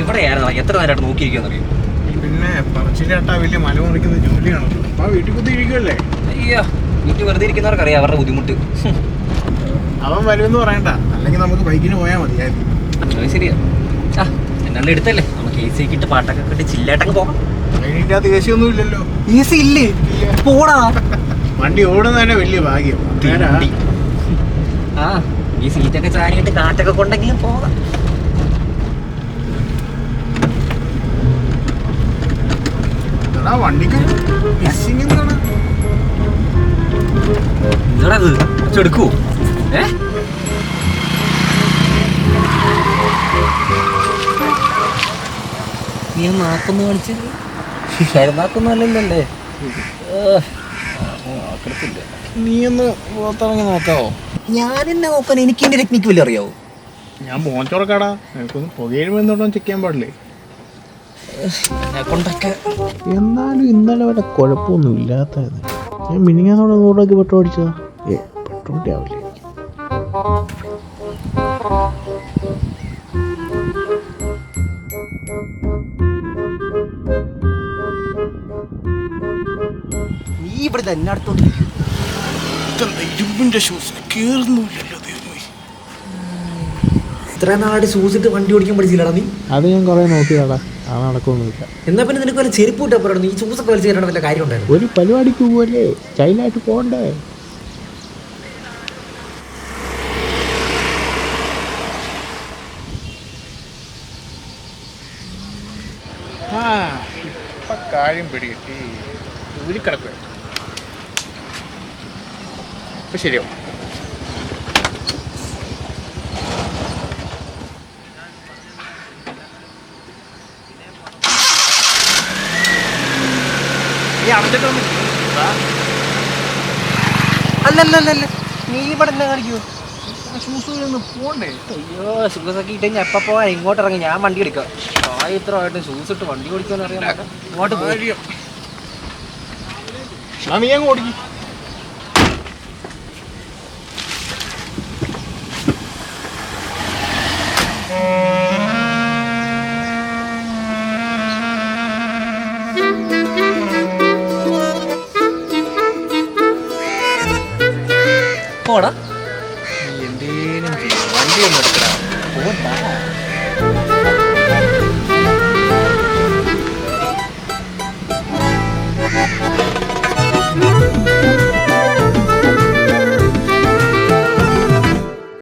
ഇവിടെയായിരുന്നു എത്ര നേരമായിട്ട് നോക്കിയിരിക്കുമെന്നറിയോ? പിന്നെ പറച്ചിലേട്ടാ വലിയ മല മുറിക്കുന്ന ജോലിയാണ്. അപ്പൊ വീട്ടിൽ കുത്തി ഇരിക്കുമല്ലേ? അയ്യോ, വീട്ടിൽ വെറുതെ ഇരിക്കുന്നവർക്ക് അറിയാം അവരുടെ ബുദ്ധിമുട്ട്. അവൻ വരുമെന്ന് പറയണ്ട, അല്ലെങ്കിൽ നമുക്ക് ബൈക്കിന് പോയാൽ മതിയായിരുന്നു. അത് ശരിയാ. ആ എന്നാലും എടുത്തല്ലേ, നമുക്ക് AC ഒക്കെ ഇട്ട് പാട്ടൊക്കെ ഇട്ട് ചില്ലായിട്ടങ്ങ് പോകാം. അതിൻ്റെ അകത്ത് AC ഒന്നും ഇല്ലല്ലോ. AC ഇല്ലേ? പോടാ. വണ്ടി ഓടുന്ന തന്നെ വലിയ ഭാഗ്യം. ആ ഈ സീറ്റൊക്കെ ചാരിയിട്ട് കാറ്റൊക്കെ കൊണ്ടെങ്കിലും പോകാം. വണ്ടിക്ക് എന്താണത് കുറച്ചെടുക്കൂ? നീ നാക്കൊന്ന് കാണിച്ചത് നാക്കൊന്നല്ലല്ലേ? നീ ഒന്ന് പുറത്തിറങ്ങി നോക്കാവോ? ഞാൻ എന്നെ നോക്കാൻ എനിക്ക് എന്റെ ടെക്നിക്ക് വല്ല അറിയാവോ? ഞാൻ മോഞ്ചോറക്കാടാ, എനിക്കൊന്ന് പുകയിലും എന്നോട്ടൊന്നും ചെക്ക് ചെയ്യാൻ പാടില്ലേ? കൊണ്ടൊക്കെ എന്നാലും ഇന്നലെ വരെ കുഴപ്പമൊന്നും ഇല്ലാത്തത്. ഞാൻ മിനിങ്ങാന്നോടെ റോഡൊക്കെ പെട്രോൾ അടിച്ചതാ. പെട്രോൾ ആവില്ലേ? നീ ഇവിടെ തന്നെ അടുത്തോണ്ടിരിക്കും. ഇരുമ്പിന്റെ ഷൂസ് കേറുന്നില്ലല്ലോ. ഇത്ര നാട് ഷൂസ് ഇട്ട് വണ്ടി ഓടിക്കാൻ പഠിച്ചില്ലടാ നീ? അത് ഞാൻ കുറെ നോക്കിയതാടാ, അത് നടക്കൊന്നുമില്ല. എന്നാ പിന്നെ നിനക്ക് വല്ല ചെരുപ്പ് കിട്ടാ പറയണം. നീ ഷൂസൊക്കെ വലിച്ചു കയറേണ്ട വല്ല കാര്യം ഉണ്ടായിരുന്നു? ഒരു പരിപാടിക്ക് പോവല്ലേ, സ്റ്റൈലായിട്ട് പോകണ്ടേ? ഇപ്പൊ കാര്യം പിടികിട്ടി. ഊരിക്കിടക്കുക ഇപ്പൊ ശരിയാവും. അല്ലല്ലല്ല, നീ ഇവിടെ എന്നെ കാണിക്കൂ? പോണ്ടേ? അയ്യോ, ഷൂസൊക്കെ ഇട്ട് ഞാൻ എപ്പോൾ പോകാൻ? ഇങ്ങോട്ട് ഇറങ്ങി, ഞാൻ വണ്ടി എടുക്കാം. ഇത്രമായിട്ട് ഷൂസ് ഇട്ട് വണ്ടി ഓടിക്കാന്ന് അറിയാം. ഇങ്ങോട്ട് പോയി നീ അങ്ങ് ഓടിക്കും. പോടാ. എന്തേലും വണ്ടി ഒന്നും എടുക്കടാ.